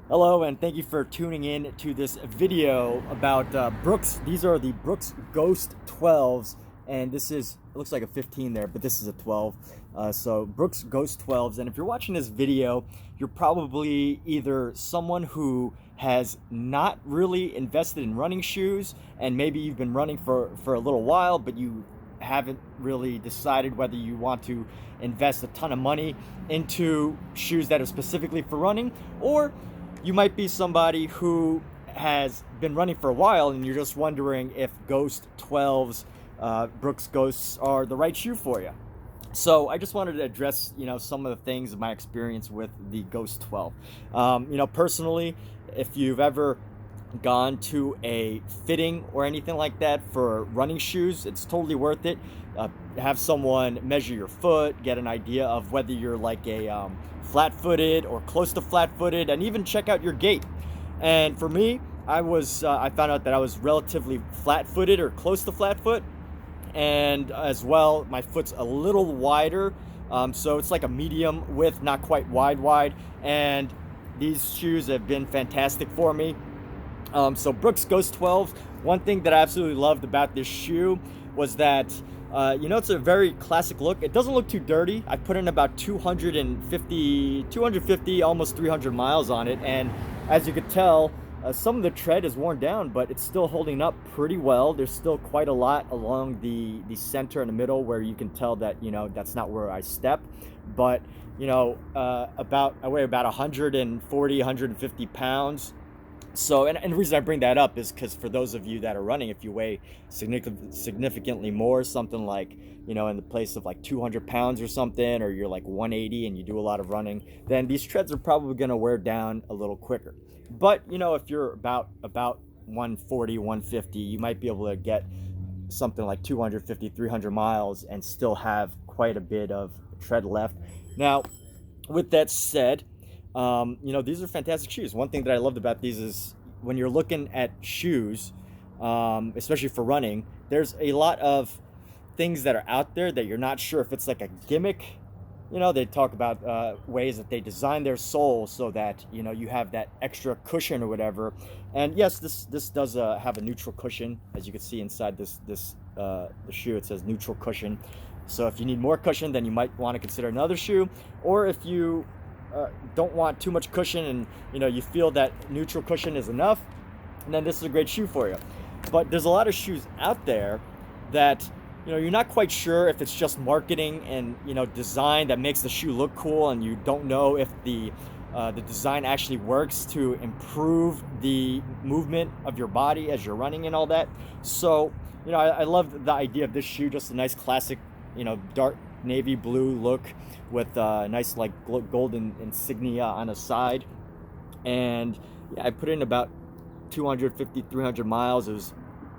Hello, and thank you for tuning in to this video about Brooks. These are the Brooks Ghost 12s, and this is, it looks like a 15 there, but this is a 12. So Brooks Ghost 12s, and if you're watching this video, you're probably either someone who has not really invested in running shoes, and maybe you've been running for a little while, but you haven't really decided whether you want to invest a ton of money into shoes that are specifically for running, or you might be somebody who has been running for a while and you're just wondering if Ghost 12s, Brooks Ghosts, are the right shoe for you. So I just wanted to address, some of the things of my experience with the Ghost 12. Personally, if you've ever gone to a fitting or anything like that for running shoes, it's totally worth it. Have someone measure your foot, get an idea of whether you're like a flat-footed or close to flat-footed, and even check out your gait. And for me, I found out that I was relatively flat-footed or close to flat-foot, and as well, my foot's a little wider, so it's like a medium width, not quite wide. And these shoes have been fantastic for me. So Brooks Ghost 12, one thing that I absolutely loved about this shoe was that, it's a very classic look. It doesn't look too dirty. I put in about 250, almost 300 miles on it. And as you could tell, some of the tread is worn down, but it's still holding up pretty well. There's still quite a lot along the center and the middle where you can tell that, that's not where I step. But, I weigh about 140, 150 pounds. So, and the reason I bring that up is because for those of you that are running, if you weigh significantly more, something like, in the place of like 200 pounds or something, or you're like 180 and you do a lot of running, then these treads are probably going to wear down a little quicker. But, if you're about 140, 150, you might be able to get something like 250, 300 miles and still have quite a bit of tread left. Now, with that said, these are fantastic shoes. One thing that I loved about these is when you're looking at shoes, especially for running, there's a lot of things that are out there that you're not sure if it's like a gimmick. They talk about ways that they design their sole so that, you have that extra cushion or whatever. And yes, this does have a neutral cushion. As you can see inside the shoe, it says neutral cushion. So if you need more cushion, then you might want to consider another shoe. Or if you don't want too much cushion and you feel that neutral cushion is enough, and then this is a great shoe for you. But there's a lot of shoes out there that you're not quite sure if it's just marketing and design that makes the shoe look cool, and you don't know if the design actually works to improve the movement of your body as you're running and all that. So I love the idea of this shoe, just a nice classic dark navy blue look with nice like golden insignia on the side. And yeah, I put in about 250, 300 miles. It was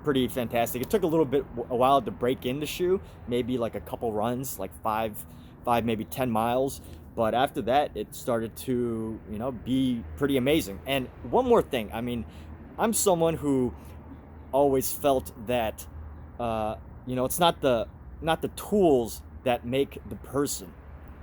pretty fantastic. It took a while to break in the shoe, maybe like a couple runs, like five, maybe 10 miles. But after that, it started to, be pretty amazing. And one more thing, I'm someone who always felt that, it's not the tools that make the person.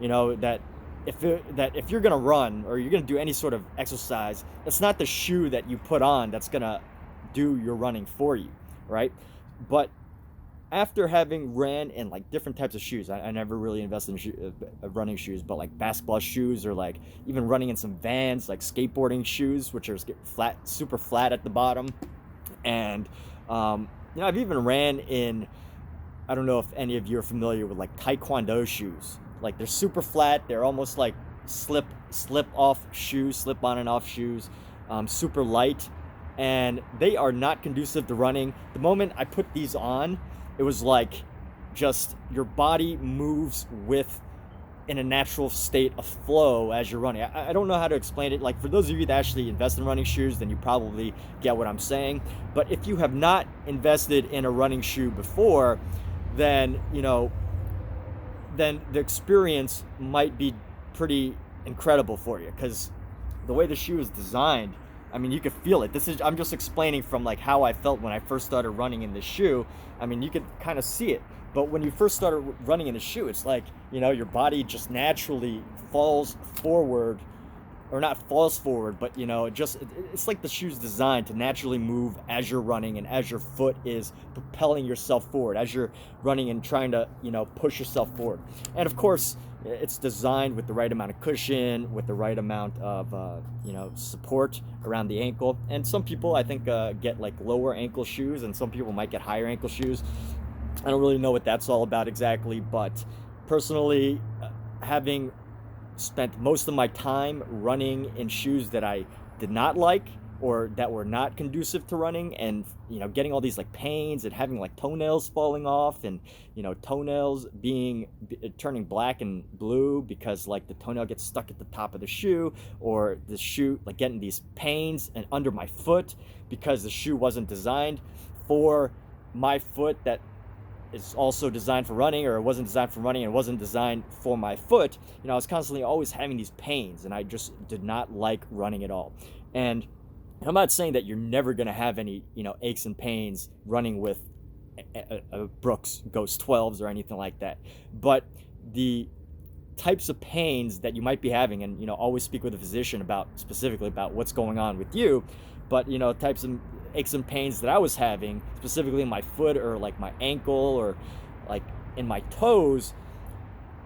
That if you're gonna run or you're gonna do any sort of exercise, it's not the shoe that you put on that's gonna do your running for you, right? But after having ran in like different types of shoes, I never really invested in running shoes, but like basketball shoes, or like even running in some Vans, like skateboarding shoes, which are flat, super flat at the bottom. And I've even ran in, I don't know if any of you are familiar with like Taekwondo shoes. Like they're super flat. They're almost like slip off shoes, slip on and off shoes, super light, and they are not conducive to running. The moment I put these on, it was like just your body moves in a natural state of flow as you're running. I don't know how to explain it. Like for those of you that actually invest in running shoes, then you probably get what I'm saying. But if you have not invested in a running shoe before, then then the experience might be pretty incredible for you, because the way the shoe is designed, you could feel it. I'm just explaining from like how I felt when I first started running in this shoe. You could kind of see it. But when you first started running in the shoe, it's like, your body just naturally falls forward or not false forward, but it's like the shoe's designed to naturally move as you're running and as your foot is propelling yourself forward as you're running and trying to push yourself forward. And of course, it's designed with the right amount of cushion, with the right amount of support around the ankle. And some people, I think, get like lower ankle shoes, and some people might get higher ankle shoes. I don't really know what that's all about exactly, but personally, having spent most of my time running in shoes that I did not like or that were not conducive to running, and getting all these like pains and having like toenails falling off, and toenails turning black and blue because like the toenail gets stuck at the top of the shoe, or the shoe like getting these pains and under my foot because the shoe wasn't designed for my foot that is also designed for running, or it wasn't designed for running and it wasn't designed for my foot. I was constantly always having these pains, and I just did not like running at all. And I'm not saying that you're never going to have any aches and pains running with a Brooks Ghost 12s or anything like that, but the types of pains that you might be having, and always speak with a physician about specifically about what's going on with you, but types of aches and pains that I was having specifically in my foot, or like my ankle, or like in my toes,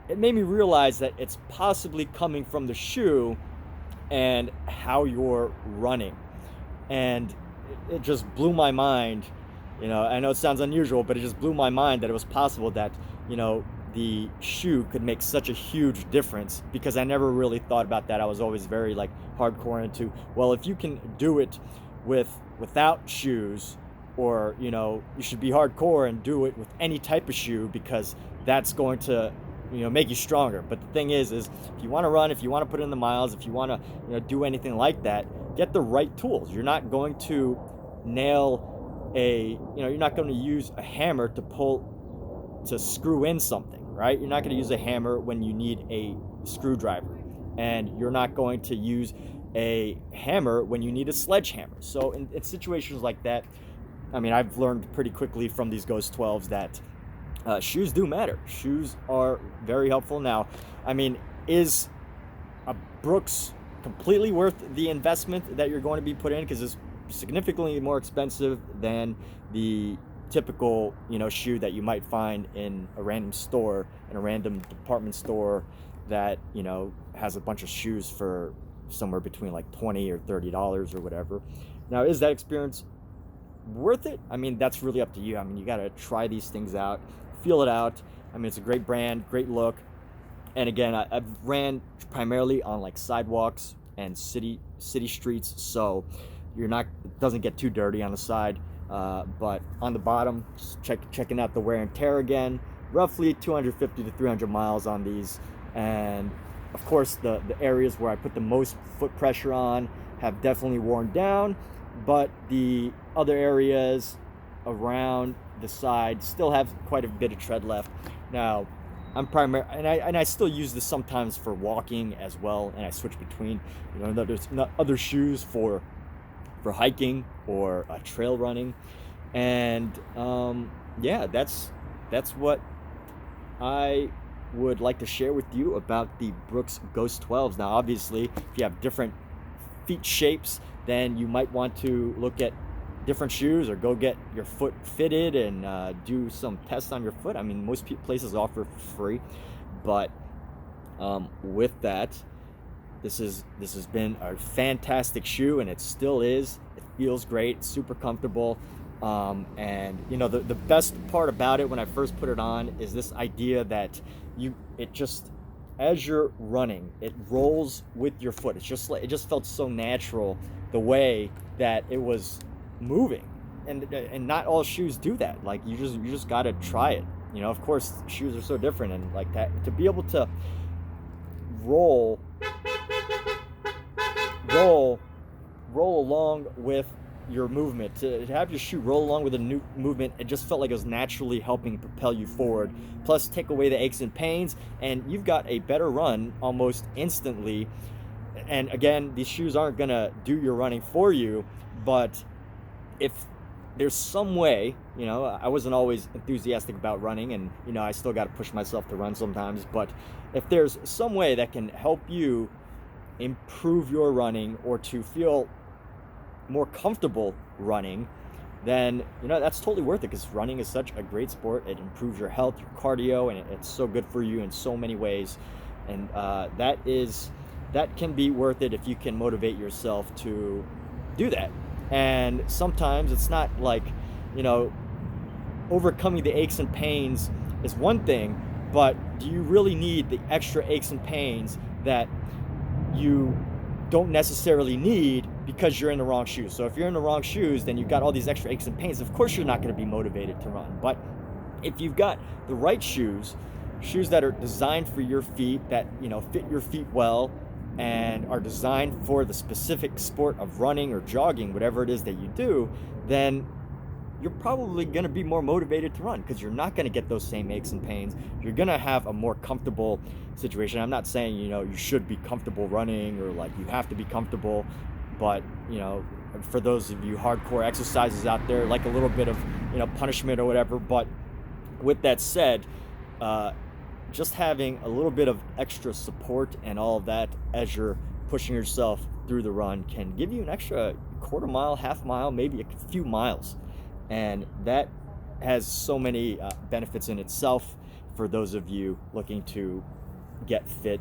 it made me realize that it's possibly coming from the shoe and how you're running. And it just blew my mind. I know it sounds unusual, but it just blew my mind that it was possible that the shoe could make such a huge difference, because I never really thought about that. I was always very like hardcore into, well, if you can do it without shoes, or you should be hardcore and do it with any type of shoe, because that's going to make you stronger. But the thing is if you want to run, if you want to put in the miles, if you want to do anything like that, get the right tools. You're not going to nail you're not going to use a hammer to screw in something, right? You're not going to use a hammer when you need a screwdriver, and you're not going to use a hammer when you need a sledgehammer. So in situations like that, I mean, I've learned pretty quickly from these Ghost 12s that shoes do matter. Shoes are very helpful. Now, I mean, is a Brooks completely worth the investment that you're going to be put in? Because it's significantly more expensive than the typical shoe that you might find in a random store, in a random department store that has a bunch of shoes for somewhere between like $20 or $30 or whatever. Now, is that experience worth it? I mean, that's really up to you. I mean, you got to try these things out, feel it out. I mean, it's a great brand, great look. And again, I've ran primarily on like sidewalks and city streets, so it doesn't get too dirty on the side. But on the bottom, just checking out the wear and tear again. Roughly 250 to 300 miles on these. And of course, the areas where I put the most foot pressure on have definitely worn down, but the other areas around the side still have quite a bit of tread left. Now, and I still use this sometimes for walking as well, and I switch between there's other shoes for hiking or trail running. And yeah, that's what I would like to share with you about the Brooks Ghost 12s. Now, obviously, if you have different feet shapes, then you might want to look at different shoes, or go get your foot fitted and do some tests on your foot. I mean, most places offer free. But with that, this has been a fantastic shoe, and it still is. It feels great, it's super comfortable. And the best part about it when I first put it on is this idea that it just, as you're running, it rolls with your foot. It's just like, it just felt so natural the way that it was moving. And not all shoes do that. Like, you just got to try it. Of course, shoes are so different, and like that, to be able to roll along with your movement, to have your shoe roll along with a new movement, it just felt like it was naturally helping propel you forward, plus take away the aches and pains, and you've got a better run almost instantly. And again, these shoes aren't gonna do your running for you, but if there's some way, I wasn't always enthusiastic about running, and I still got to push myself to run sometimes, but if there's some way that can help you improve your running or to feel more comfortable running, then that's totally worth it, because running is such a great sport. It improves your health, your cardio, and it's so good for you in so many ways. And that can be worth it if you can motivate yourself to do that. And sometimes it's not like, overcoming the aches and pains is one thing, but do you really need the extra aches and pains that you don't necessarily need because you're in the wrong shoes? So if you're in the wrong shoes, then you've got all these extra aches and pains. Of course you're not going to be motivated to run. But if you've got the right shoes that are designed for your feet, that fit your feet well, and are designed for the specific sport of running or jogging, whatever it is that you do, then you're probably going to be more motivated to run, because you're not going to get those same aches and pains. You're going to have a more comfortable situation. I'm not saying you should be comfortable running, or like you have to be comfortable, but for those of you hardcore exercises out there, like a little bit of punishment or whatever. But with that said, just having a little bit of extra support and all of that as you're pushing yourself through the run can give you an extra quarter mile, half mile, maybe a few miles. And that has so many benefits in itself for those of you looking to get fit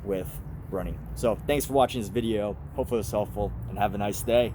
with running. So thanks for watching this video. Hopefully it was helpful, and have a nice day.